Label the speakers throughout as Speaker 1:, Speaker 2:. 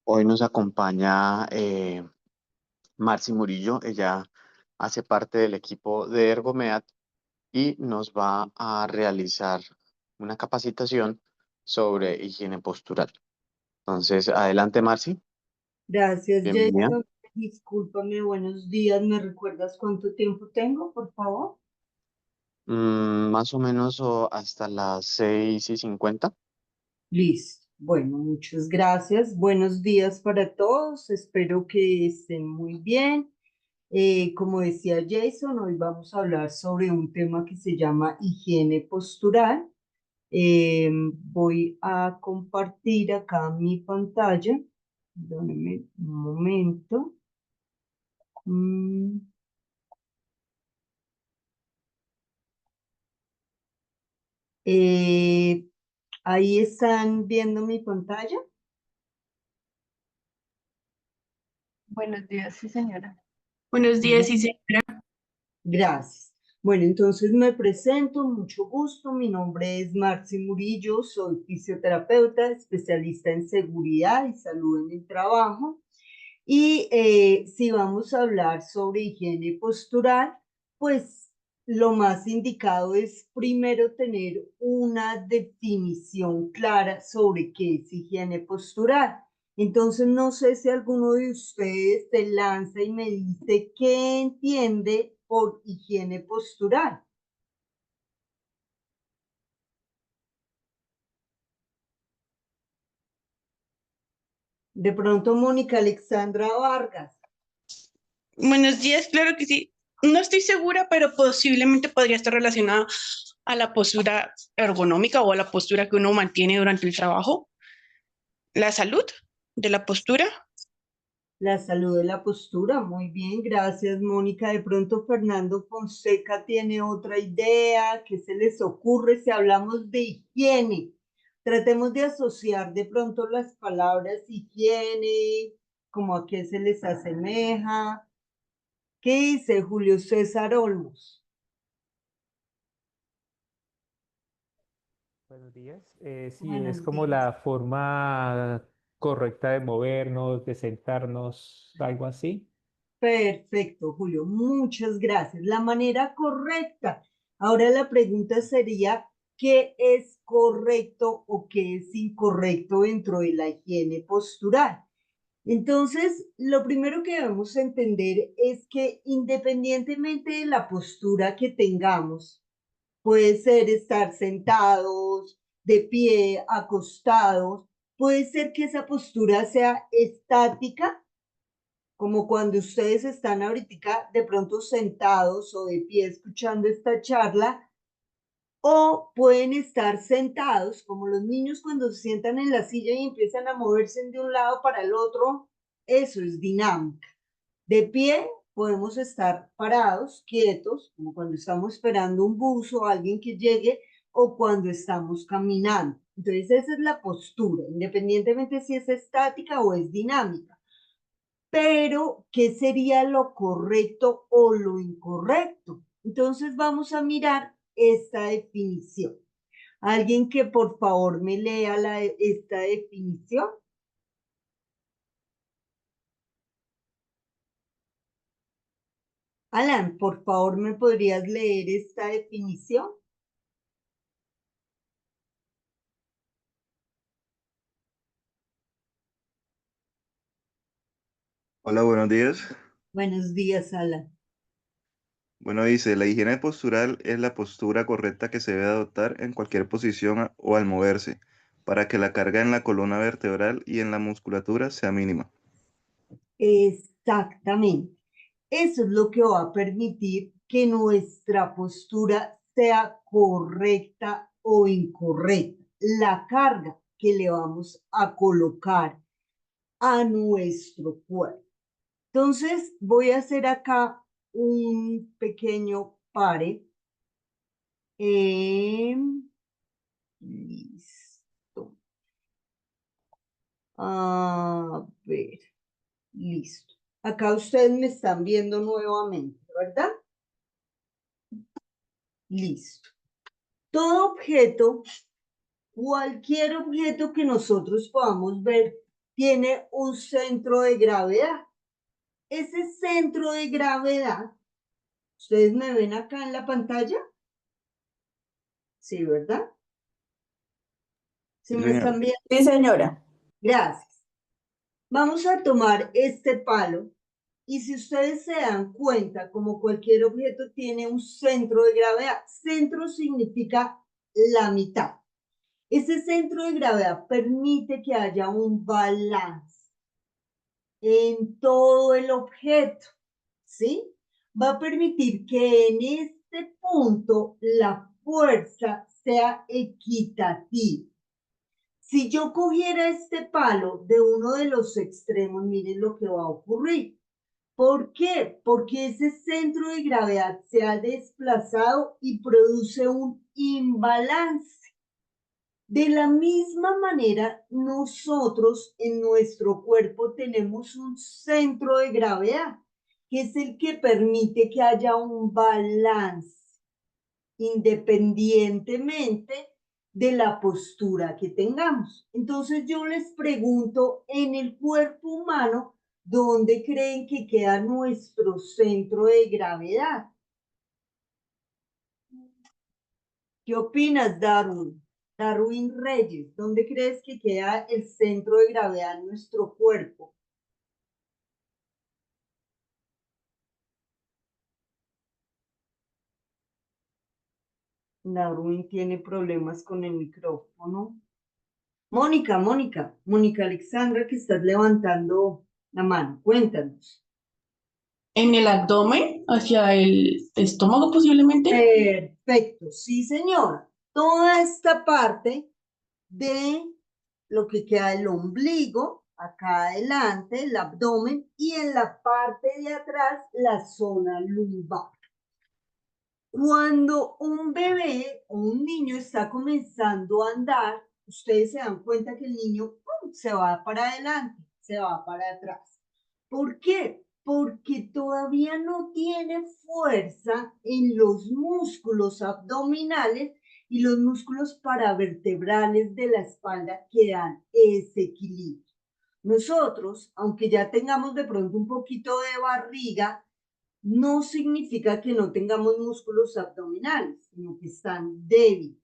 Speaker 1: Hoy nos acompaña Marci Murillo. Ella hace parte del equipo de Ergomeat y nos va a realizar una capacitación sobre higiene postural. Entonces, adelante, Marci.
Speaker 2: Gracias,
Speaker 1: Bienvenida.
Speaker 2: Jason. Discúlpame, buenos días. ¿Me recuerdas cuánto tiempo tengo, por favor?
Speaker 1: Más o menos hasta las 6:50.
Speaker 2: Listo. Bueno, muchas gracias. Buenos días para todos. Espero que estén muy bien. Como decía Jason, hoy vamos a hablar sobre un tema que se llama higiene postural. Voy a compartir acá mi pantalla. Dame un momento. Mm. Eh, Ahí están viendo mi pantalla.
Speaker 3: Buenos días, sí, señora. Buenos días, sí, señora.
Speaker 2: Gracias. Bueno, entonces me presento, mucho gusto. Mi nombre es Marci Murillo, soy fisioterapeuta, especialista en seguridad y salud en el trabajo. Y si vamos a hablar sobre higiene postural, pues lo más indicado es primero tener una definición clara sobre qué es higiene postural. Entonces, no sé si alguno de ustedes se lanza y me dice qué entiende por higiene postural. De pronto, Mónica Alexandra Vargas.
Speaker 3: Buenos días, claro que sí. No estoy segura, pero posiblemente podría estar relacionada a la postura ergonómica o a la postura que uno mantiene durante el trabajo. La salud de la postura.
Speaker 2: La salud de la postura, muy bien, gracias Mónica. De pronto Fernando Fonseca tiene otra idea. ¿Qué se les ocurre si hablamos de higiene? Tratemos de asociar de pronto las palabras higiene, como a qué se les asemeja. ¿Qué dice Julio César Olmos?
Speaker 4: Buenos días. Sí, es
Speaker 2: Buenos
Speaker 4: como
Speaker 2: días.
Speaker 4: la forma correcta de movernos, de sentarnos, algo así.
Speaker 2: Perfecto, Julio, muchas gracias. La manera correcta. Ahora la pregunta sería, ¿qué es correcto o qué es incorrecto dentro de la higiene postural? Entonces, lo primero que debemos entender es que independientemente de la postura que tengamos, puede ser estar sentados, de pie, acostados, puede ser que esa postura sea estática como cuando ustedes están ahorita de pronto sentados o de pie escuchando esta charla, o pueden estar sentados, como los niños cuando se sientan en la silla y empiezan a moverse de un lado para el otro, eso es dinámica. De pie podemos estar parados, quietos, como cuando estamos esperando un bus o alguien que llegue, o cuando estamos caminando. Entonces esa es la postura, independientemente si es estática o es dinámica. Pero, ¿qué sería lo correcto o lo incorrecto? Entonces vamos a mirar esta definición. Alguien que por favor me lea esta definición. Alan, por favor, ¿me podrías leer esta definición?
Speaker 5: Hola, buenos días.
Speaker 2: Buenos días, Alan.
Speaker 5: Bueno, dice, la higiene postural es la postura correcta que se debe adoptar en cualquier posición o al moverse, para que la carga en la columna vertebral y en la musculatura sea mínima.
Speaker 2: Exactamente. Eso es lo que va a permitir que nuestra postura sea correcta o incorrecta. La carga que le vamos a colocar a nuestro cuerpo. Entonces, voy a hacer acá un pequeño pare. Listo. A ver, listo. Acá ustedes me están viendo nuevamente, ¿verdad? Listo. Todo objeto cualquier objeto que nosotros podamos ver tiene un centro de gravedad. Ese centro de gravedad, ¿ustedes me ven acá en la pantalla? Sí, ¿verdad? ¿Sí
Speaker 5: Sí,
Speaker 2: me
Speaker 5: señora.
Speaker 2: están viendo?
Speaker 6: Sí, señora.
Speaker 2: Gracias. Vamos a tomar este palo y si ustedes se dan cuenta, como cualquier objeto tiene un centro de gravedad, centro significa la mitad. Ese centro de gravedad permite que haya un balance en todo el objeto, ¿sí? Va a permitir que en este punto la fuerza sea equitativa. Si yo cogiera este palo de uno de los extremos, miren lo que va a ocurrir. ¿Por qué? Porque ese centro de gravedad se ha desplazado y produce un imbalance. De la misma manera, nosotros en nuestro cuerpo tenemos un centro de gravedad, que es el que permite que haya un balance, independientemente de la postura que tengamos. Entonces yo les pregunto, en el cuerpo humano, ¿dónde creen que queda nuestro centro de gravedad? ¿Qué opinas, Darwin? Darwin Reyes, ¿dónde crees que queda el centro de gravedad en nuestro cuerpo? Darwin tiene problemas con el micrófono. Mónica Alexandra, que estás levantando la mano, cuéntanos.
Speaker 3: En el abdomen, hacia el estómago posiblemente.
Speaker 2: Perfecto, sí, señora. Toda esta parte de lo que queda el ombligo, acá adelante, el abdomen, y en la parte de atrás, la zona lumbar. Cuando un bebé o un niño está comenzando a andar, ustedes se dan cuenta que el niño se va para adelante, se va para atrás. ¿Por qué? Porque todavía no tiene fuerza en los músculos abdominales y los músculos paravertebrales de la espalda que dan ese equilibrio. Nosotros, aunque ya tengamos de pronto un poquito de barriga, no significa que no tengamos músculos abdominales, sino que están débiles.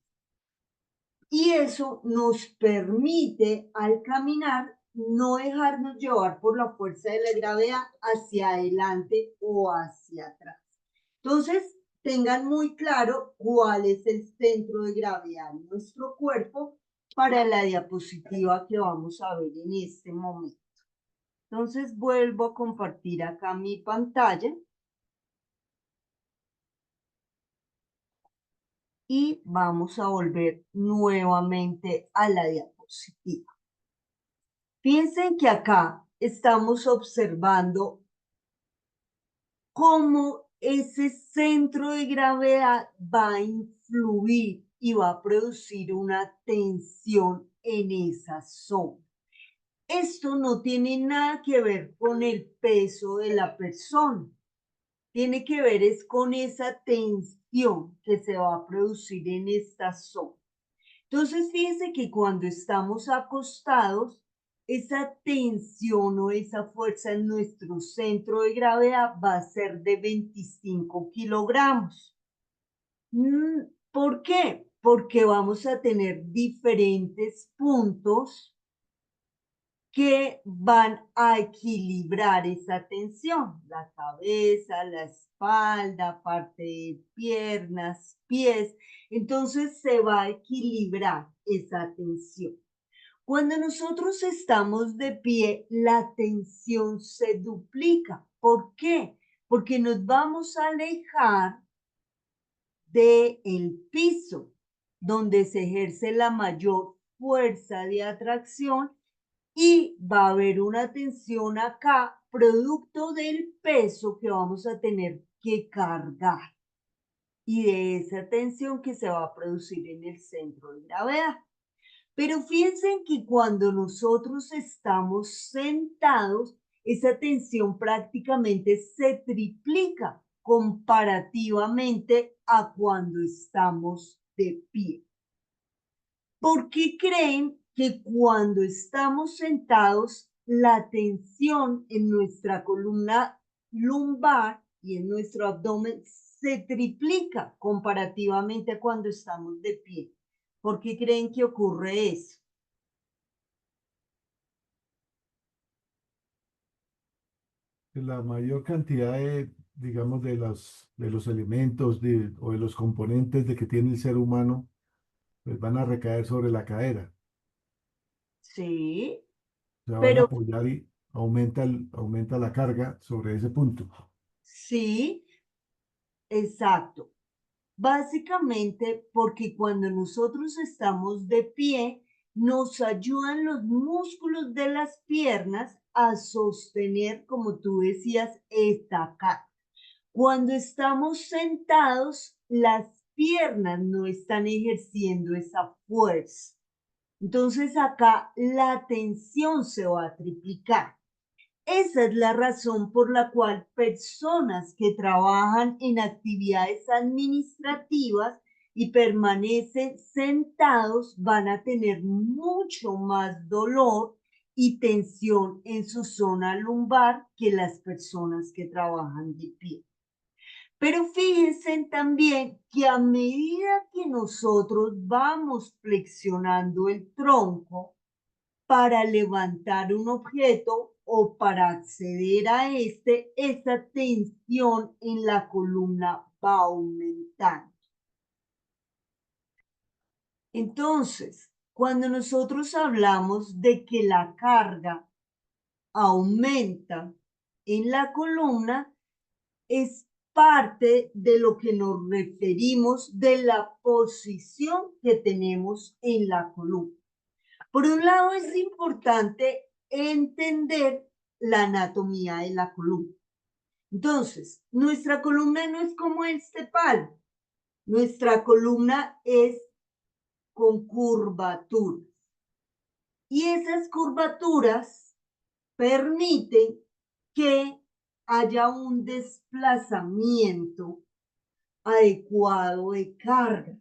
Speaker 2: Y eso nos permite al caminar no dejarnos llevar por la fuerza de la gravedad hacia adelante o hacia atrás. Entonces, tengan muy claro cuál es el centro de gravedad en nuestro cuerpo para la diapositiva que vamos a ver en este momento. Entonces, vuelvo a compartir acá mi pantalla. Y vamos a volver nuevamente a la diapositiva. Piensen que acá estamos observando cómo ese centro de gravedad va a influir y va a producir una tensión en esa zona. Esto no tiene nada que ver con el peso de la persona. Tiene que ver es con esa tensión que se va a producir en esta zona. Entonces, fíjense que cuando estamos acostados, esa tensión o esa fuerza en nuestro centro de gravedad va a ser de 25 kilogramos. ¿Por qué? Porque vamos a tener diferentes puntos que van a equilibrar esa tensión, la cabeza, la espalda, parte de piernas, pies, entonces se va a equilibrar esa tensión. Cuando nosotros estamos de pie, la tensión se duplica. ¿Por qué? Porque nos vamos a alejar del piso, donde se ejerce la mayor fuerza de atracción y va a haber una tensión acá, producto del peso que vamos a tener que cargar y de esa tensión que se va a producir en el centro de gravedad. Pero fíjense que cuando nosotros estamos sentados, esa tensión prácticamente se triplica comparativamente a cuando estamos de pie. ¿Por qué creen que cuando estamos sentados, la tensión en nuestra columna lumbar y en nuestro abdomen se triplica comparativamente a cuando estamos de pie? ¿Por qué creen que ocurre eso?
Speaker 6: La mayor cantidad de, digamos, de los elementos o de los componentes de que tiene el ser humano, pues van a recaer sobre la cadera.
Speaker 2: Sí,
Speaker 6: Se van a
Speaker 2: pero
Speaker 6: apoyar y aumenta la carga sobre ese punto.
Speaker 2: sí, exacto. Básicamente porque cuando nosotros estamos de pie, nos ayudan los músculos de las piernas a sostener, como tú decías, esta carga. Cuando estamos sentados, las piernas no están ejerciendo esa fuerza. Entonces acá la tensión se va a triplicar. Esa es la razón por la cual personas que trabajan en actividades administrativas y permanecen sentados van a tener mucho más dolor y tensión en su zona lumbar que las personas que trabajan de pie. Pero fíjense también que a medida que nosotros vamos flexionando el tronco, para levantar un objeto o para acceder a este, esa tensión en la columna va aumentando. Entonces, cuando nosotros hablamos de que la carga aumenta en la columna, es parte de lo que nos referimos de la posición que tenemos en la columna. Por un lado, es importante entender la anatomía de la columna. Entonces, nuestra columna no es como este palo. Nuestra columna es con curvaturas. Y esas curvaturas permiten que haya un desplazamiento adecuado de cargas.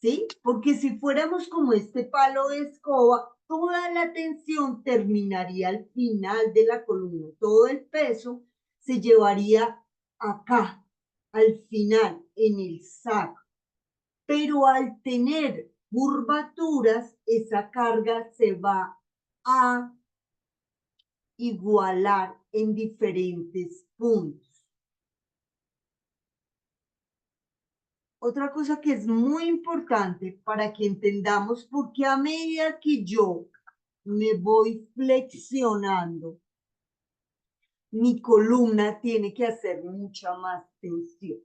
Speaker 2: ¿Sí? Porque si fuéramos como este palo de escoba, toda la tensión terminaría al final de la columna, todo el peso se llevaría acá, al final, en el saco. Pero al tener curvaturas, esa carga se va a igualar en diferentes puntos. Otra cosa que es muy importante para que entendamos, porque a medida que yo me voy flexionando, mi columna tiene que hacer mucha más tensión.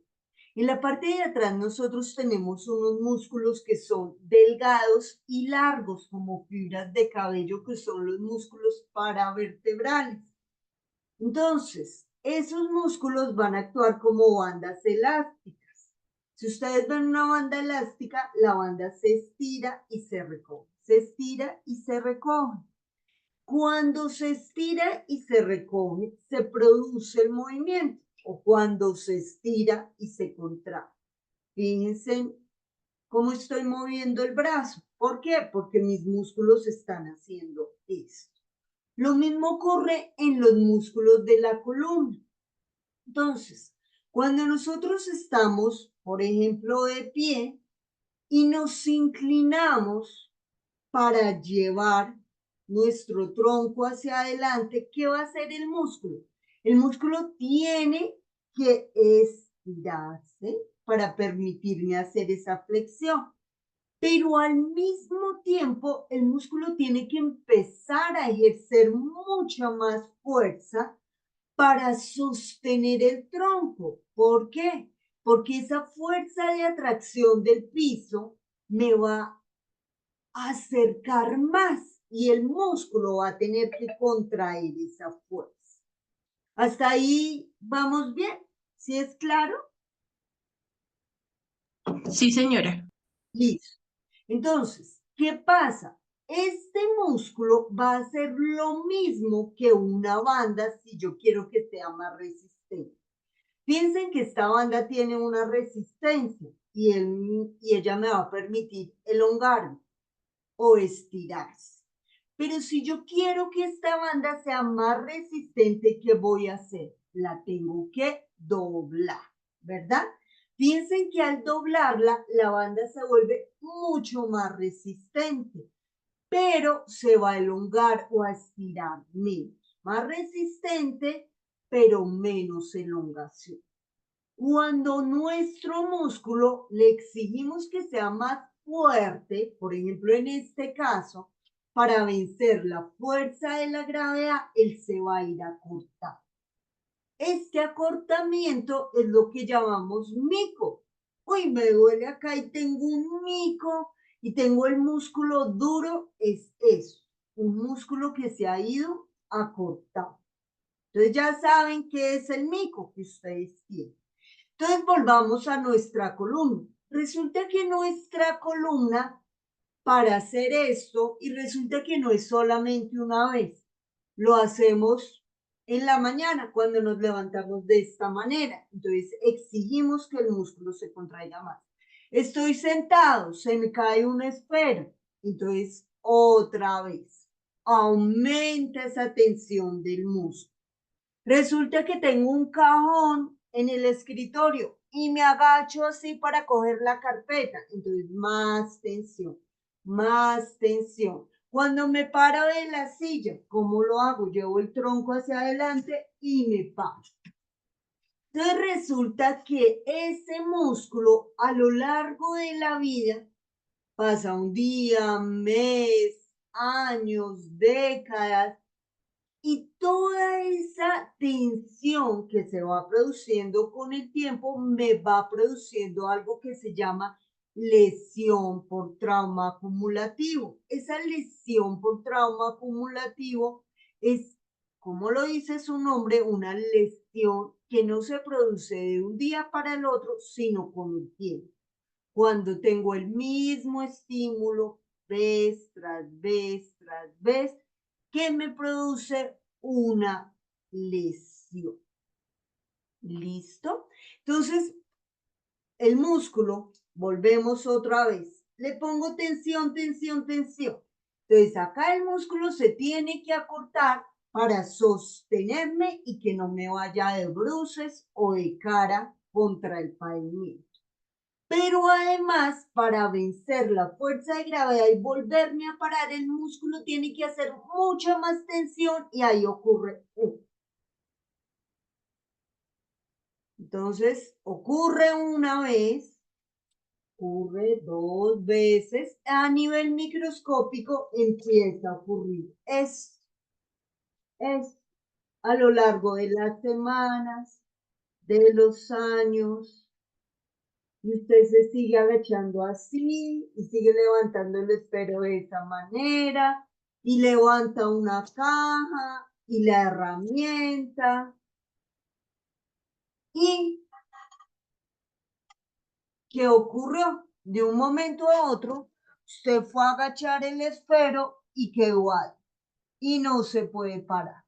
Speaker 2: En la parte de atrás nosotros tenemos unos músculos que son delgados y largos, como fibras de cabello, que son los músculos paravertebrales. Entonces, esos músculos van a actuar como bandas elásticas. Si ustedes ven una banda elástica, la banda se estira y se recoge, se estira y se recoge. Cuando se estira y se recoge, se produce el movimiento, o cuando se estira y se contrae. Fíjense cómo estoy moviendo el brazo. ¿Por qué? Porque mis músculos están haciendo esto. Lo mismo ocurre en los músculos de la columna. Entonces, cuando nosotros estamos, por ejemplo, de pie y nos inclinamos para llevar nuestro tronco hacia adelante, ¿qué va a hacer el músculo? El músculo tiene que estirarse para permitirme hacer esa flexión. Pero al mismo tiempo, el músculo tiene que empezar a ejercer mucha más fuerza para sostener el tronco. ¿Por qué? Porque esa fuerza de atracción del piso me va a acercar más y el músculo va a tener que contraer esa fuerza. ¿Hasta ahí vamos bien? ¿Sí es claro?
Speaker 3: Sí, señora.
Speaker 2: Listo. Entonces, ¿qué pasa? Este músculo va a hacer lo mismo que una banda si yo quiero que sea más resistente. Piensen que esta banda tiene una resistencia y ella me va a permitir elongarme. o estirarse. Pero si yo quiero que esta banda sea más resistente, ¿qué voy a hacer? La tengo que doblar, ¿verdad? Piensen que al doblarla, la banda se vuelve mucho más resistente, pero se va a elongar o a estirar menos. Más resistente, pero menos elongación. Cuando nuestro músculo le exigimos que sea más fuerte, por ejemplo en este caso, para vencer la fuerza de la gravedad, él se va a ir a cortar. Este acortamiento es lo que llamamos mico. Uy, me duele acá y tengo un mico y tengo el músculo duro, es eso, un músculo que se ha ido a cortar. Entonces ya saben qué es el mico que ustedes tienen. Entonces volvamos a nuestra columna. Resulta que nuestra columna, para hacer esto, y resulta que no es solamente una vez, lo hacemos en la mañana cuando nos levantamos de esta manera. Entonces exigimos que el músculo se contraiga más. Estoy sentado, se me cae una esfera. Entonces otra vez aumenta esa tensión del músculo. Resulta que tengo un cajón en el escritorio y me agacho así para coger la carpeta. Entonces, más tensión, más tensión. Cuando me paro de la silla, ¿cómo lo hago? Llevo el tronco hacia adelante y me paro. Entonces, resulta que ese músculo a lo largo de la vida pasa un día, mes, años, décadas. Y toda esa tensión que se va produciendo con el tiempo me va produciendo algo que se llama lesión por trauma acumulativo. Esa lesión por trauma acumulativo es, como lo dice su nombre, una lesión que no se produce de un día para el otro, sino con el tiempo. Cuando tengo el mismo estímulo vez tras vez tras vez, que me produce una lesión. ¿Listo? Entonces, el músculo, volvemos otra vez, le pongo tensión, tensión, tensión. Entonces, acá el músculo se tiene que acortar para sostenerme y que no me vaya de bruces o de cara contra el pavimento. Pero además, para vencer la fuerza de gravedad y volverme a parar, el músculo tiene que hacer mucha más tensión y ahí ocurre. Entonces, ocurre una vez, ocurre dos veces, a nivel microscópico empieza a ocurrir. Es a lo largo de las semanas, de los años. Y usted se sigue agachando así y sigue levantando el esfero de esa manera y levanta una caja y la herramienta. ¿Y qué ocurrió? De un momento a otro, usted fue a agachar el esfero y quedó ahí y no se puede parar.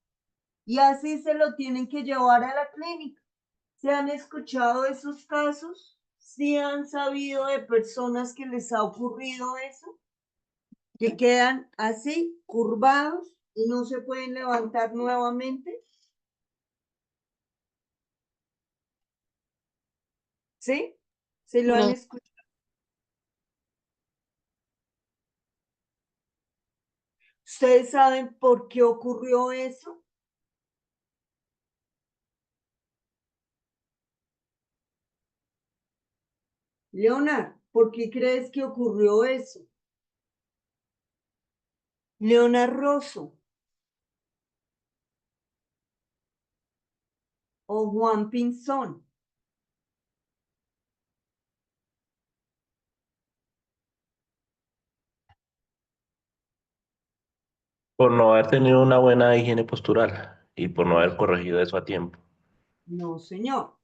Speaker 2: Y así se lo tienen que llevar a la clínica. ¿Se han escuchado esos casos? ¿Sí han sabido de personas que les ha ocurrido eso? Que quedan así, curvados y no se pueden levantar nuevamente. ¿Sí? ¿Se lo han
Speaker 3: No.
Speaker 2: escuchado? ¿Ustedes saben por qué ocurrió eso? Leonard, ¿por qué crees que ocurrió eso? Leonard Rosso o Juan Pinzón.
Speaker 7: Por no haber tenido una buena higiene postural y por no haber corregido eso a tiempo.
Speaker 2: No, señor.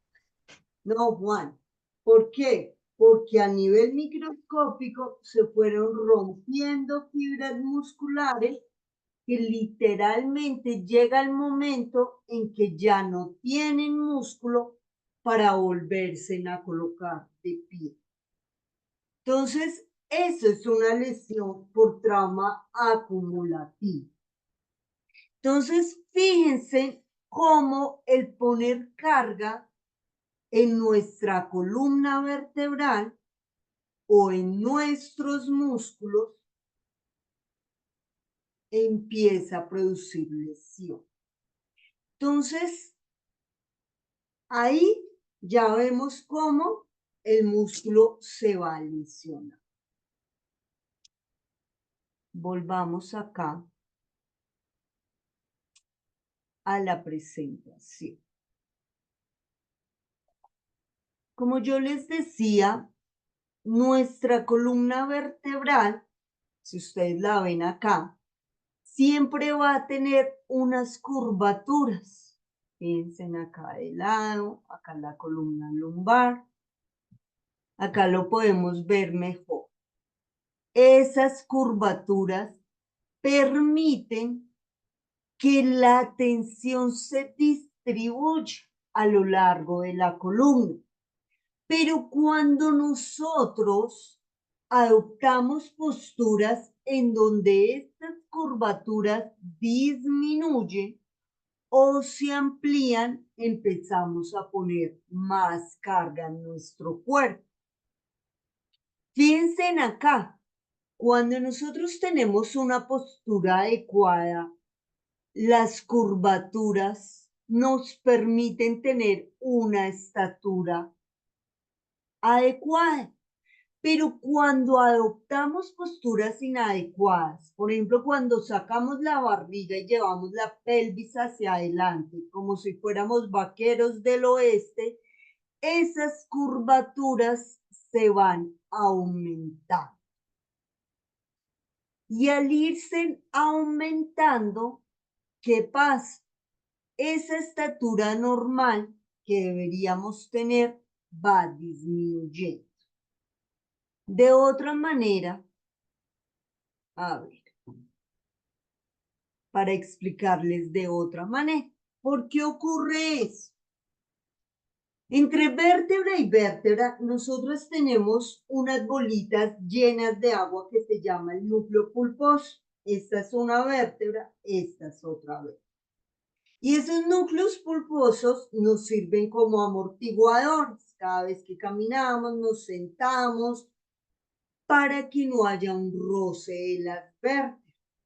Speaker 2: No, Juan. ¿Por qué? Porque a nivel microscópico se fueron rompiendo fibras musculares que literalmente llega el momento en que ya no tienen músculo para volverse a colocar de pie. Entonces, Eso es una lesión por trauma acumulativo. Entonces, fíjense cómo el poner carga en nuestra columna vertebral o en nuestros músculos empieza a producir lesión. Entonces, ahí ya vemos cómo el músculo se va a lesionar. Volvamos acá a la presentación. Como yo les decía, nuestra columna vertebral, si ustedes la ven acá, siempre va a tener unas curvaturas. Piensen acá de lado, acá la columna lumbar. Acá lo podemos ver mejor. Esas curvaturas permiten que la tensión se distribuya a lo largo de la columna. Pero cuando nosotros adoptamos posturas en donde estas curvaturas disminuyen o se amplían, empezamos a poner más carga en nuestro cuerpo. Fíjense en acá, cuando nosotros tenemos una postura adecuada, las curvaturas nos permiten tener una estatura adecuada. Pero cuando adoptamos posturas inadecuadas, por ejemplo, cuando sacamos la barriga y llevamos la pelvis hacia adelante, como si fuéramos vaqueros del oeste, esas curvaturas se van a aumentar. Y al irse aumentando, ¿qué pasa? Esa estatura normal que deberíamos tener va disminuyendo. De otra manera, a ver, para explicarles de otra manera, ¿por qué ocurre eso? Entre vértebra y vértebra, nosotros tenemos unas bolitas llenas de agua que se llama el núcleo pulposo. Esta es una vértebra, esta es otra vértebra. Y esos núcleos pulposos nos sirven como amortiguadores. Cada vez que caminamos, nos sentamos para que no haya un roce de las vértebras.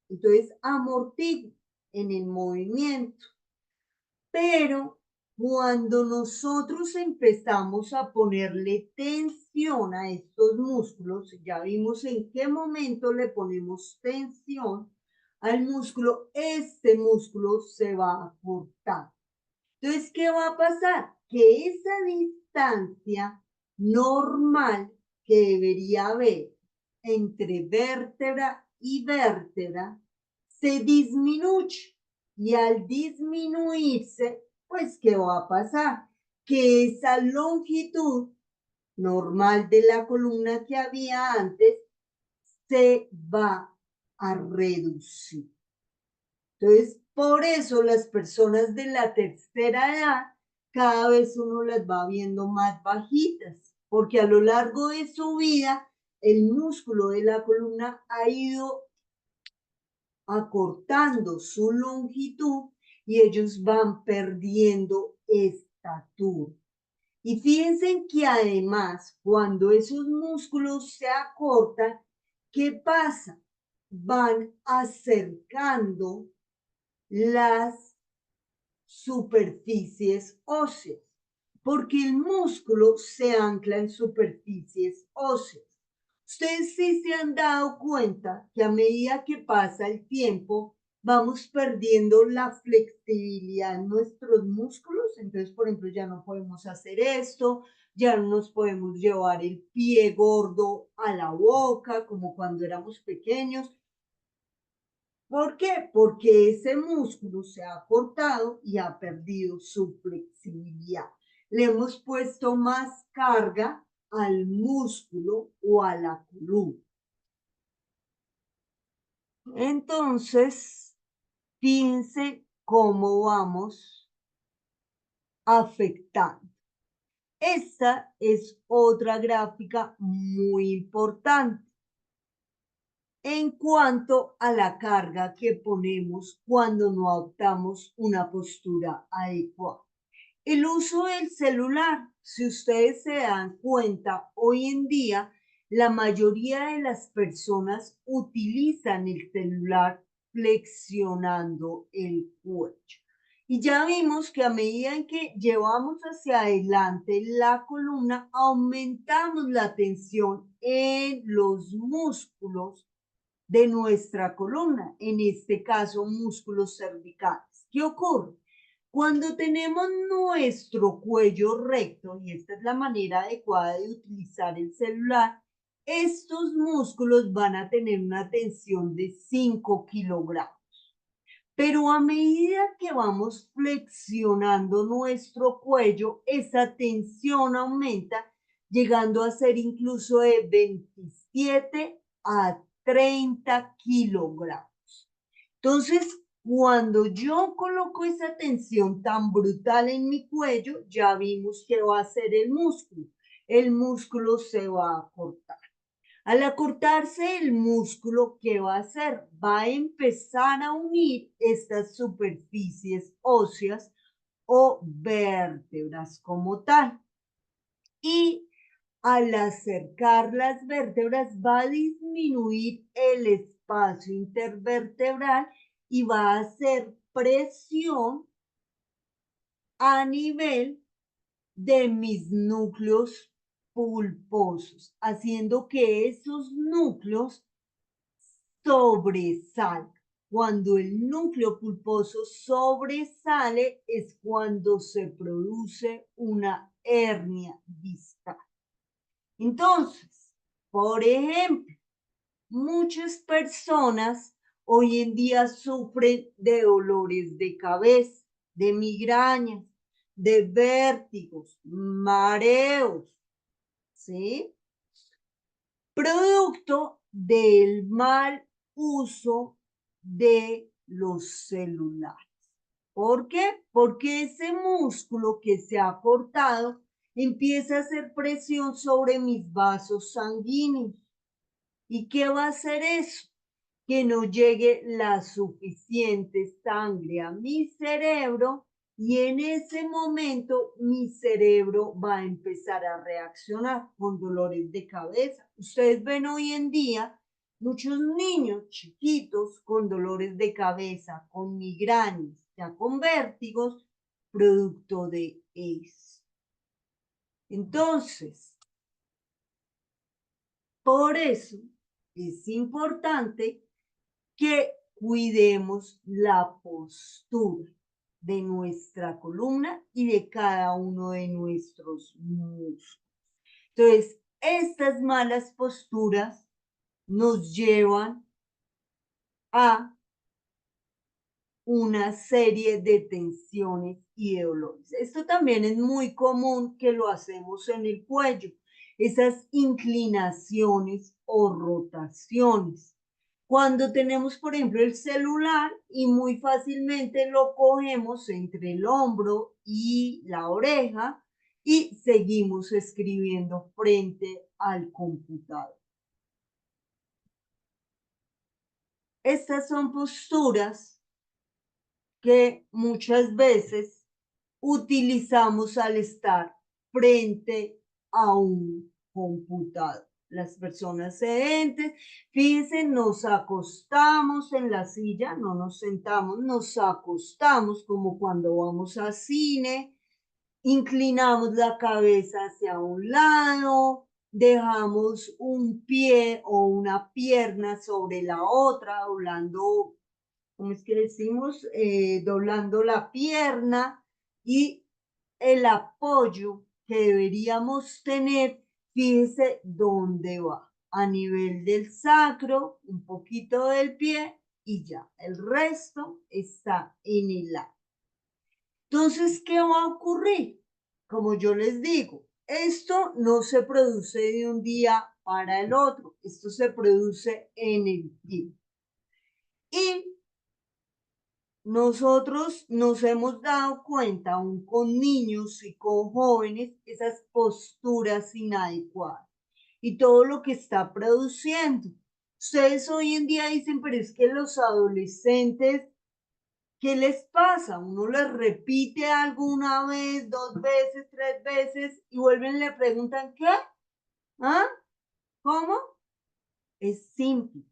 Speaker 2: Entonces, amortigua en el movimiento. Pero cuando nosotros empezamos a ponerle tensión a estos músculos, ya vimos en qué momento le ponemos tensión al músculo, este músculo se va a cortar. Entonces, ¿qué va a pasar? Que esa distancia normal que debería haber entre vértebra y vértebra se disminuye. Y al disminuirse, pues, ¿qué va a pasar? Que esa longitud normal de la columna que había antes se va a reducir. Entonces, por eso las personas de la tercera edad, cada vez uno las va viendo más bajitas, porque a lo largo de su vida, el músculo de la columna ha ido acortando su longitud y ellos van perdiendo estatura. Y fíjense que además, cuando esos músculos se acortan, ¿qué pasa? Van acercando las superficies óseas, porque el músculo se ancla en superficies óseas. Ustedes sí se han dado cuenta que a medida que pasa el tiempo, vamos perdiendo la flexibilidad en nuestros músculos. Entonces, por ejemplo, ya no podemos hacer esto, ya no nos podemos llevar el pie gordo a la boca como cuando éramos pequeños. ¿Por qué? Porque ese músculo se ha cortado y ha perdido su flexibilidad. Le hemos puesto más carga al músculo o a la columna. Entonces, fíjense cómo vamos afectando. Esta es otra gráfica muy importante. en cuanto a la carga que ponemos cuando no adoptamos una postura adecuada. El uso del celular, si ustedes se dan cuenta, hoy en día la mayoría de las personas utilizan el celular flexionando el cuello. Y ya vimos que a medida en que llevamos hacia adelante la columna, aumentamos la tensión en los músculos de nuestra columna, en este caso músculos cervicales. ¿Qué ocurre? Cuando tenemos nuestro cuello recto, y esta es la manera adecuada de utilizar el celular, estos músculos van a tener una tensión de 5 kilogramos. Pero a medida que vamos flexionando nuestro cuello, esa tensión aumenta, llegando a ser incluso de 27 a 30 kilogramos. Entonces, cuando yo coloco esa tensión tan brutal en mi cuello, ya vimos que va a hacer el músculo. El músculo se va a cortar. Al acortarse el músculo, ¿qué va a hacer? Va a empezar a unir estas superficies óseas o vértebras como tal. Y al acercar las vértebras va a disminuir el espacio intervertebral y va a hacer presión a nivel de mis núcleos pulposos, haciendo que esos núcleos sobresalgan. Cuando el núcleo pulposo sobresale es cuando se produce una hernia discal. Entonces, por ejemplo, muchas personas hoy en día sufren de dolores de cabeza, de migrañas, de vértigos, mareos, ¿sí? Producto del mal uso de los celulares. ¿Por qué? Porque ese músculo que se ha cortado empieza a hacer presión sobre mis vasos sanguíneos. ¿Y qué va a hacer eso? Que no llegue la suficiente sangre a mi cerebro y en ese momento mi cerebro va a empezar a reaccionar con dolores de cabeza. Ustedes ven hoy en día muchos niños chiquitos con dolores de cabeza, con migrañas, ya con vértigos, producto de eso. Entonces, por eso es importante que cuidemos la postura de nuestra columna y de cada uno de nuestros músculos. Entonces, estas malas posturas nos llevan a una serie de tensiones y de dolores. Esto también es muy común que lo hacemos en el cuello, esas inclinaciones o rotaciones. Cuando tenemos, por ejemplo, el celular y muy fácilmente lo cogemos entre el hombro y la oreja y seguimos escribiendo frente al computador. Estas son posturas que muchas veces utilizamos al estar frente a un computador. Las personas sedentes, fíjense, nos acostamos en la silla, no nos sentamos, nos acostamos como cuando vamos al cine, inclinamos la cabeza hacia un lado, dejamos un pie o una pierna sobre la otra, doblando, ¿cómo es que decimos? Doblando la pierna y el apoyo que deberíamos tener, fíjense dónde va, a nivel del sacro, un poquito del pie y ya, el resto está en el lado. Entonces, ¿qué va a ocurrir? Como yo les digo, esto no se produce de un día para el otro, esto se produce en el tiempo. Y nosotros nos hemos dado cuenta, aún con niños y con jóvenes, esas posturas inadecuadas y todo lo que está produciendo. Ustedes hoy en día dicen, pero es que los adolescentes, ¿qué les pasa? Uno les repite algo una vez, 2 veces, 3 veces y vuelven y le preguntan, ¿qué? ¿Ah? ¿Cómo? Es simple,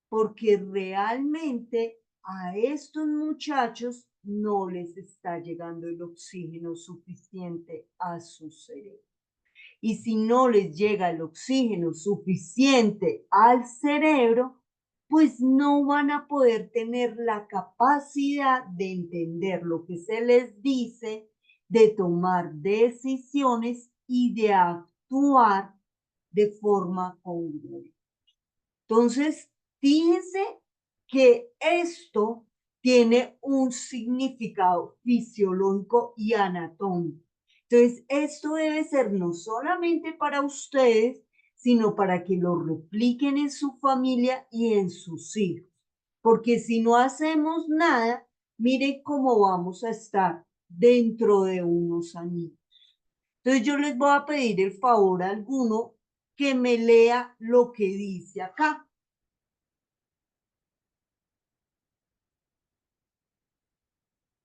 Speaker 2: porque realmente a estos muchachos no les está llegando el oxígeno suficiente a su cerebro. Y si no les llega el oxígeno suficiente al cerebro, pues no van a poder tener la capacidad de entender lo que se les dice, de tomar decisiones y de actuar de forma congruente. Entonces, fíjense que esto tiene un significado fisiológico y anatómico. Entonces, esto debe ser no solamente para ustedes, sino para que lo repliquen en su familia y en sus hijos. Porque si no hacemos nada, miren cómo vamos a estar dentro de unos años. Entonces, yo les voy a pedir el favor a alguno que me lea lo que dice acá.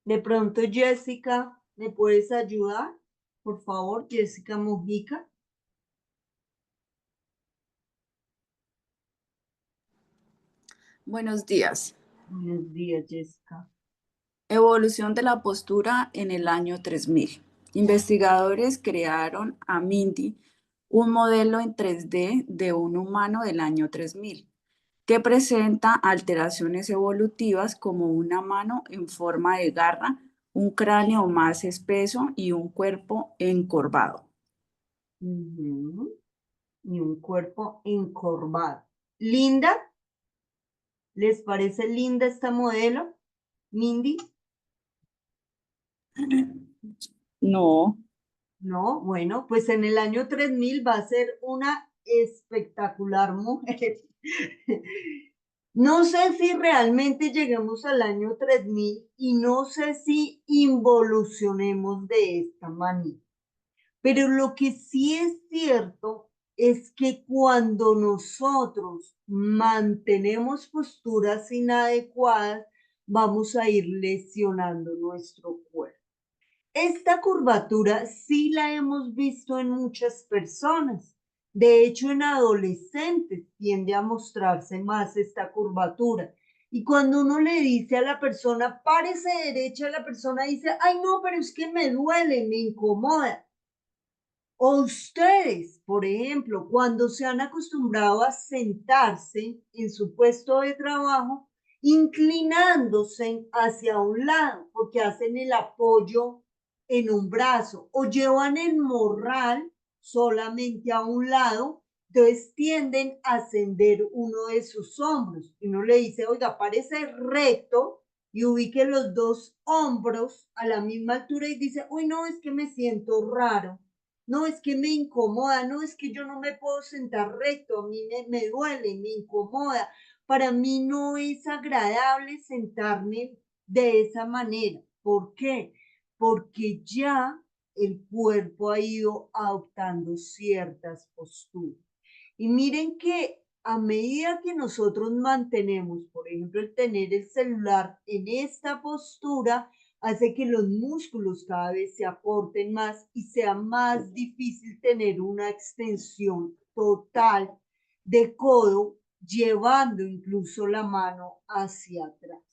Speaker 2: De pronto, Jessica, ¿me puedes ayudar? Por favor, Jessica Mojica.
Speaker 8: Buenos días.
Speaker 2: Buenos días, Jessica.
Speaker 8: Evolución de la postura en el año 3000. Investigadores crearon a Mindy, un modelo en 3D de un humano del año 3000, que presenta alteraciones evolutivas como una mano en forma de garra, un cráneo más espeso y un cuerpo encorvado.
Speaker 2: Y un cuerpo encorvado. ¿Linda? ¿Les parece linda esta modelo? Mindy.
Speaker 8: No.
Speaker 2: No, bueno, pues en el año 3000 va a ser una espectacular mujer. No sé si realmente lleguemos al año 3000 y no sé si involucionemos de esta manera. Pero lo que sí es cierto es que cuando nosotros mantenemos posturas inadecuadas, vamos a ir lesionando nuestro cuerpo. Esta curvatura sí la hemos visto en muchas personas. De hecho, en adolescentes tiende a mostrarse más esta curvatura. Y cuando uno le dice a la persona, párese derecha, la persona dice, ay no, pero es que me duele, me incomoda. O ustedes, por ejemplo, cuando se han acostumbrado a sentarse en su puesto de trabajo, inclinándose hacia un lado, porque hacen el apoyo en un brazo, o llevan el morral solamente a un lado, entonces tienden a ascender uno de sus hombros. Y uno le dice, oiga, parece recto y ubique los dos hombros a la misma altura y dice, uy, no, es que me siento raro. No, es que me incomoda, no, es que yo no me puedo sentar recto, a mí me duele, me incomoda. Para mí no es agradable sentarme de esa manera. ¿Por qué? Porque ya el cuerpo ha ido adoptando ciertas posturas. Y miren que a medida que nosotros mantenemos, por ejemplo, el tener el celular en esta postura, hace que los músculos cada vez se aporten más y sea más difícil tener una extensión total de codo, llevando incluso la mano hacia atrás.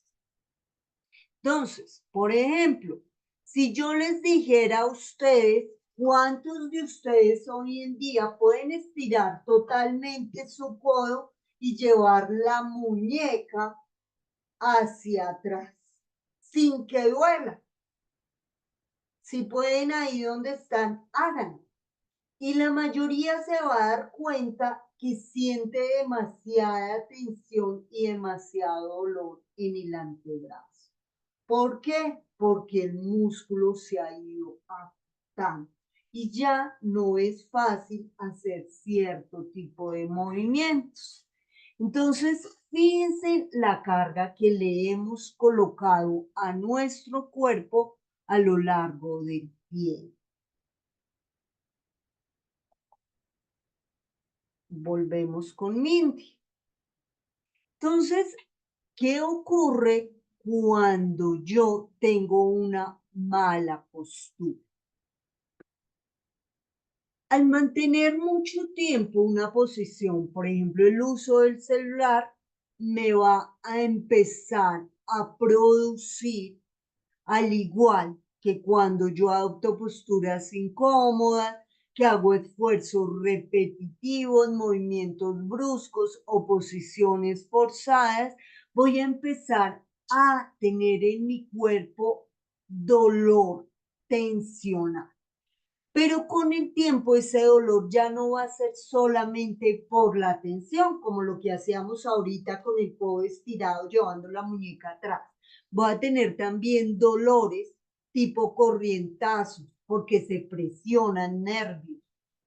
Speaker 2: Entonces, por ejemplo, si yo les dijera a ustedes, ¿cuántos de ustedes hoy en día pueden estirar totalmente su codo y llevar la muñeca hacia atrás sin que duela? Si pueden ahí donde están, háganlo. Y la mayoría se va a dar cuenta que siente demasiada tensión y demasiado dolor en el antebrazo. ¿Por qué? Porque el músculo se ha ido afectando y ya no es fácil hacer cierto tipo de movimientos. Entonces, fíjense la carga que le hemos colocado a nuestro cuerpo a lo largo del tiempo. Volvemos con Mindy. Entonces, ¿qué ocurre cuando yo tengo una mala postura? Al mantener mucho tiempo una posición, por ejemplo, el uso del celular, me va a empezar a producir, al igual que cuando yo adopto posturas incómodas, que hago esfuerzos repetitivos, movimientos bruscos o posiciones forzadas, voy a empezar a tener en mi cuerpo dolor tensional. Pero con el tiempo ese dolor ya no va a ser solamente por la tensión, como lo que hacíamos ahorita con el codo estirado llevando la muñeca atrás. Voy a tener también dolores tipo corrientazos porque se presionan nervios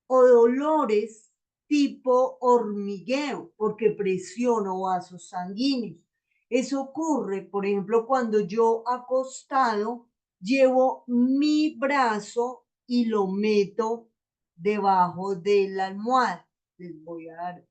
Speaker 2: o dolores tipo hormigueo porque presiono vasos sanguíneos. Eso ocurre, por ejemplo, cuando yo acostado llevo mi brazo y lo meto debajo de la almohada. Les voy a dar.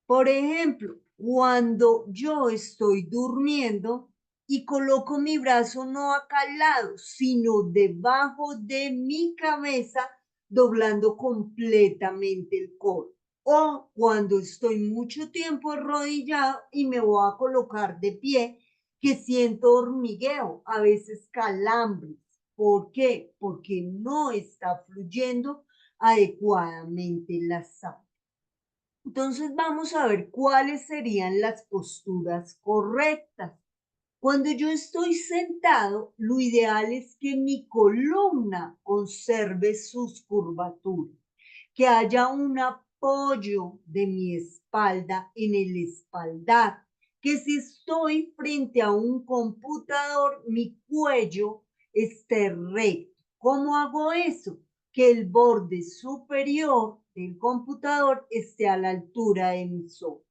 Speaker 2: Por ejemplo, cuando yo estoy durmiendo y coloco mi brazo no acá al lado, sino debajo de mi cabeza, doblando completamente el codo. O cuando estoy mucho tiempo arrodillado y me voy a colocar de pie, que siento hormigueo, a veces calambres. ¿Por qué? Porque no está fluyendo adecuadamente la sangre. Entonces vamos a ver cuáles serían las posturas correctas. Cuando yo estoy sentado, lo ideal es que mi columna conserve sus curvaturas, que haya un apoyo de mi espalda en el espaldar, que si estoy frente a un computador, mi cuello esté recto. ¿Cómo hago eso? Que el borde superior del computador esté a la altura de mis ojos.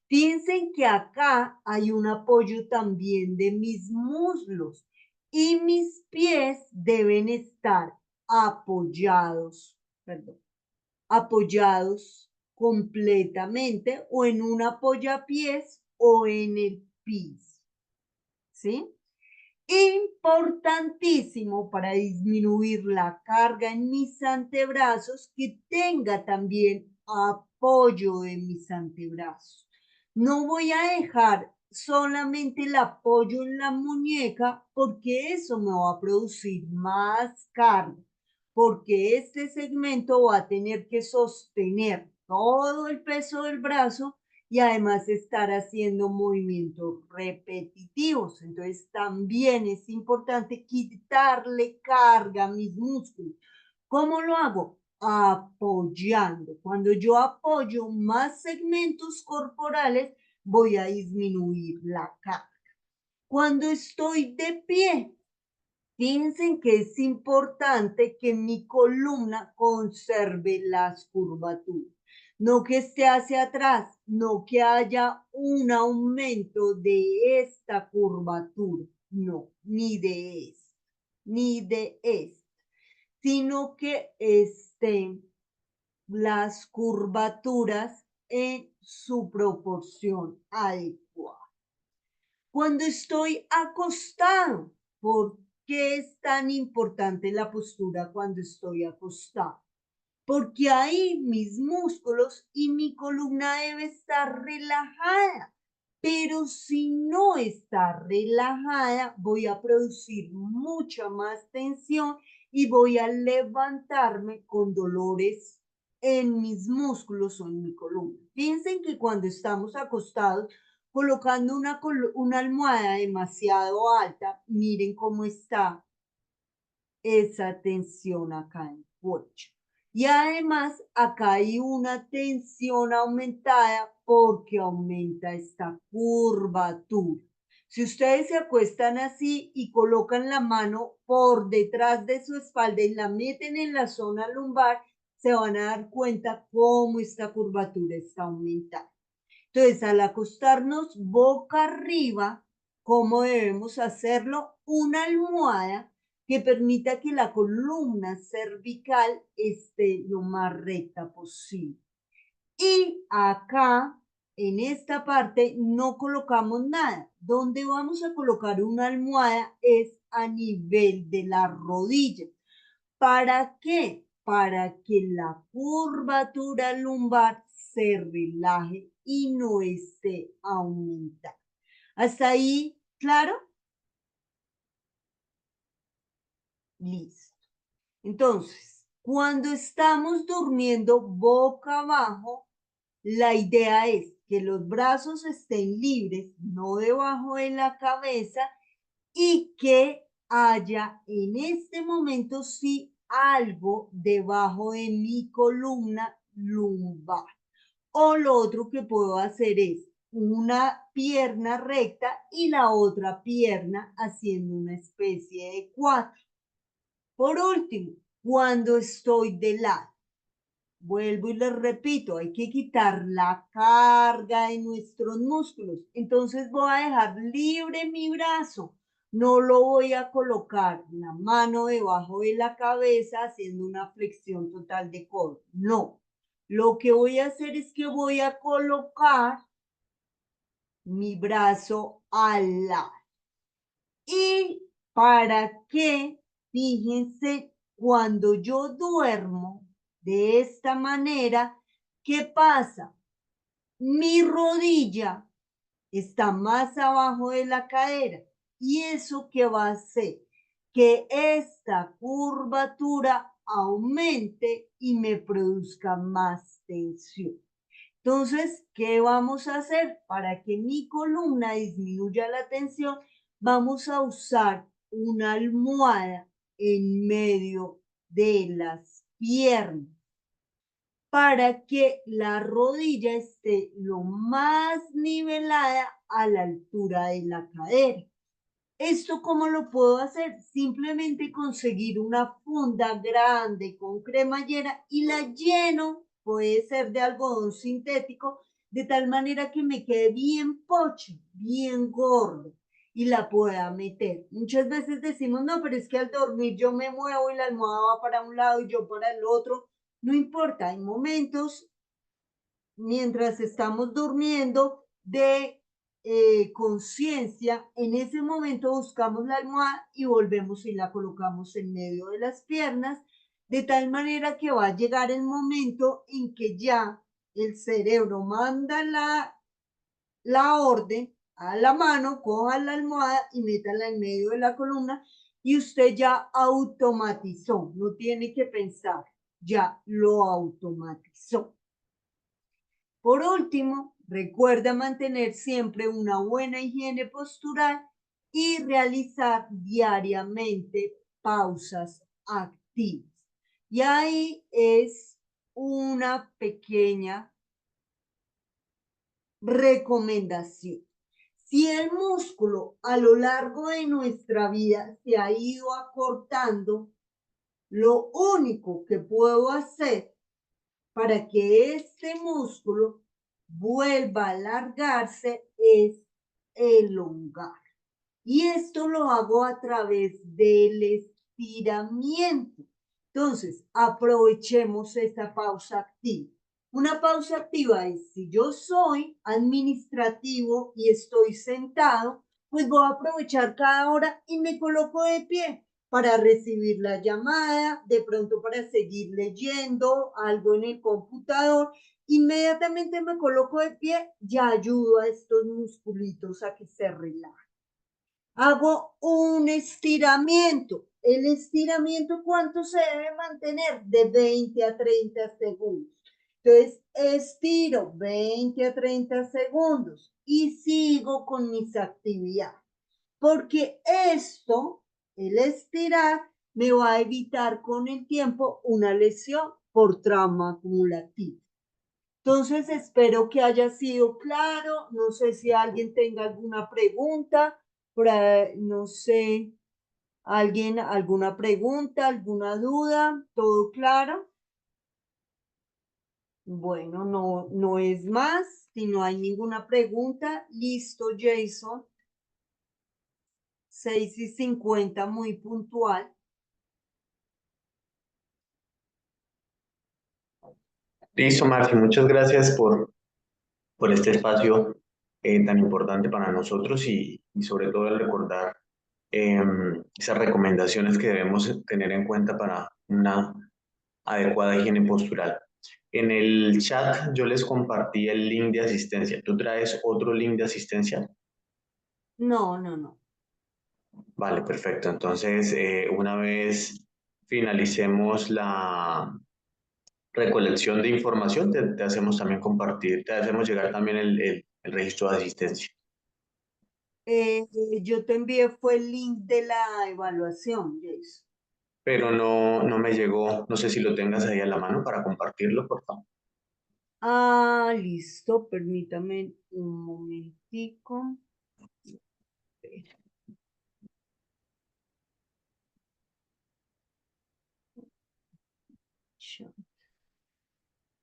Speaker 2: Piensen que acá hay un apoyo también de mis muslos y mis pies deben estar apoyados, apoyados completamente o en un apoyapiés o en el piso. ¿Sí? Importantísimo para disminuir la carga en mis antebrazos que tenga también apoyo de mis antebrazos. No voy a dejar solamente el apoyo en la muñeca porque eso me va a producir más carga, porque este segmento va a tener que sostener todo el peso del brazo y además estar haciendo movimientos repetitivos. Entonces también es importante quitarle carga a mis músculos. ¿Cómo lo hago? Apoyando. Cuando yo apoyo más segmentos corporales, voy a disminuir la carga. Cuando estoy de pie, piensen que es importante que mi columna conserve las curvaturas. No que esté hacia atrás, no que haya un aumento de esta curvatura, no, ni de esta, sino que estén las curvaturas en su proporción adecuada. Cuando estoy acostado, ¿por qué es tan importante la postura cuando estoy acostado? Porque ahí mis músculos y mi columna debe estar relajada. Pero si no está relajada, voy a producir mucha más tensión y voy a levantarme con dolores en mis músculos o en mi columna. Piensen que cuando estamos acostados, colocando una almohada demasiado alta, miren cómo está esa tensión acá en el cuello. Y además acá hay una tensión aumentada porque aumenta esta curvatura. Si ustedes se acuestan así y colocan la mano por detrás de su espalda y la meten en la zona lumbar, se van a dar cuenta cómo esta curvatura está aumentada. Entonces, al acostarnos boca arriba, ¿cómo debemos hacerlo? Una almohada que permita que la columna cervical esté lo más recta posible. Y acá, en esta parte, no colocamos nada. Donde vamos a colocar una almohada es a nivel de la rodilla. ¿Para qué? Para que la curvatura lumbar se relaje y no esté aumentada. ¿Hasta ahí, claro? Listo. Entonces, cuando estamos durmiendo boca abajo, la idea es que los brazos estén libres, no debajo de la cabeza, y que haya en este momento sí algo debajo de mi columna lumbar. O lo otro que puedo hacer es una pierna recta y la otra pierna haciendo una especie de 4. Por último, cuando estoy de lado, vuelvo y les repito, hay que quitar la carga de nuestros músculos. Entonces voy a dejar libre mi brazo. No lo voy a colocar la mano debajo de la cabeza haciendo una flexión total de codo. No. Lo que voy a hacer es que voy a colocar mi brazo al lado. ¿Y para qué? Fíjense, cuando yo duermo de esta manera, ¿qué pasa? Mi rodilla está más abajo de la cadera. ¿Y eso qué va a hacer? Que esta curvatura aumente y me produzca más tensión. Entonces, ¿qué vamos a hacer? Para que mi columna disminuya la tensión, vamos a usar una almohada en medio de las piernas para que la rodilla esté lo más nivelada a la altura de la cadera. ¿Esto cómo lo puedo hacer? Simplemente conseguir una funda grande con cremallera y la lleno, puede ser de algodón sintético, de tal manera que me quede bien pocho, bien gordo y la pueda meter. Muchas veces decimos, no, pero es que al dormir yo me muevo y la almohada va para un lado y yo para el otro. No importa, hay momentos mientras estamos durmiendo de conciencia, en ese momento buscamos la almohada y volvemos y la colocamos en medio de las piernas, de tal manera que va a llegar el momento en que ya el cerebro manda la orden a la mano, coja la almohada y métala en medio de la columna y usted ya automatizó, no tiene que pensar, ya lo automatizó. Por último, recuerda mantener siempre una buena higiene postural y realizar diariamente pausas activas. Y ahí es una pequeña recomendación. Si el músculo a lo largo de nuestra vida se ha ido acortando, lo único que puedo hacer para que este músculo vuelva a alargarse es elongar. Y esto lo hago a través del estiramiento. Entonces, aprovechemos esta pausa activa. Una pausa activa es si yo soy administrativo y estoy sentado, pues voy a aprovechar cada hora y me coloco de pie para recibir la llamada, de pronto para seguir leyendo algo en el computador. Inmediatamente me coloco de pie, ya ayudo a estos musculitos a que se relajen. Hago un estiramiento. El estiramiento, ¿cuánto se debe mantener? De 20 a 30 segundos. Entonces, estiro 20 a 30 segundos y sigo con mis actividades. Porque esto, el estirar, me va a evitar con el tiempo una lesión por trauma acumulativo. Entonces, espero que haya sido claro. No sé si alguien tenga alguna pregunta. No sé, alguien, alguna pregunta, alguna duda. ¿Todo claro? Bueno, no es más. Si no hay ninguna pregunta, listo, Jason. 6:50, muy puntual.
Speaker 1: Listo, Marci, muchas gracias por este espacio tan importante para nosotros y sobre todo el recordar esas recomendaciones que debemos tener en cuenta para una adecuada higiene postural. En el chat yo les compartí el link de asistencia. ¿Tú traes otro link de asistencia?
Speaker 2: No, no, no.
Speaker 1: Vale, perfecto. Entonces, una vez finalicemos la recolección de información, te hacemos también compartir, te hacemos llegar también el registro de asistencia.
Speaker 2: Yo te envié fue el link de la evaluación, Jason.
Speaker 1: Pero no me llegó, no sé si lo tengas ahí a la mano para compartirlo, por favor.
Speaker 2: Ah, listo, permítame un momentico. Chat.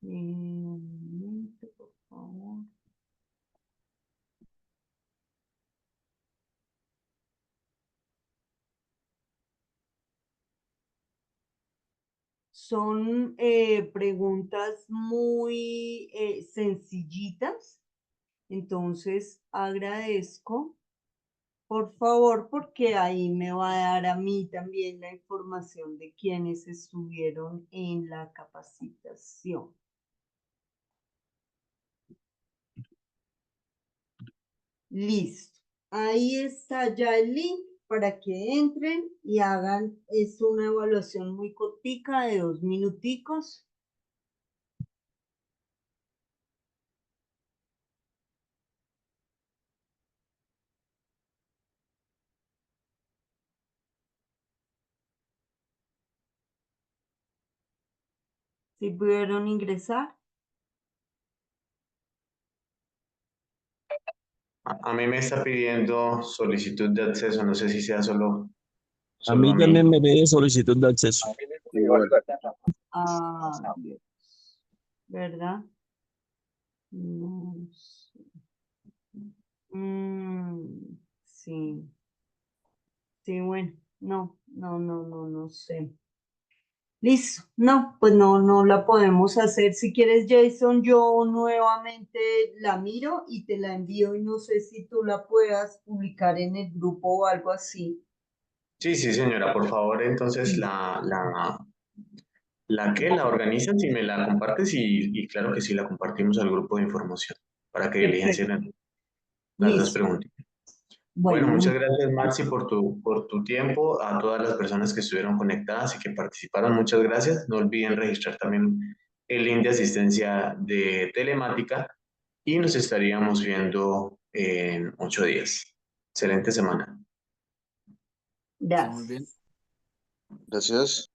Speaker 2: Un momento, por favor. Son preguntas muy sencillitas, entonces agradezco, por favor, porque ahí me va a dar a mí también la información de quienes estuvieron en la capacitación. Listo. Ahí está ya el link para que entren y hagan, es una evaluación muy cortica de 2 minuticos. Si pudieron ingresar.
Speaker 1: A mí me está pidiendo solicitud de acceso, no sé si sea solo
Speaker 9: A mí
Speaker 1: a
Speaker 9: también
Speaker 1: mí.
Speaker 9: me pide solicitud de acceso.
Speaker 1: Igual.
Speaker 2: Ah, Dios. ¿Verdad? No sé. Sí. Sí, bueno. No sé. Listo. No, pues no la podemos hacer. Si quieres, Jason, yo nuevamente la miro y te la envío y no sé si tú la puedas publicar en el grupo o algo así.
Speaker 1: Sí, sí, señora, por favor, entonces la organizas y me la compartes y claro que sí, la compartimos al grupo de información para que
Speaker 2: Perfecto.
Speaker 1: diligencien las dos
Speaker 2: Listo.
Speaker 1: preguntas. Bueno,
Speaker 2: Bueno,
Speaker 1: muchas gracias, Maxi, por tu tiempo, a todas las personas que estuvieron conectadas y que participaron, muchas gracias. No olviden registrar también el link de asistencia de telemática y nos estaríamos viendo en 8 días. Excelente semana.
Speaker 2: gracias.
Speaker 5: Gracias.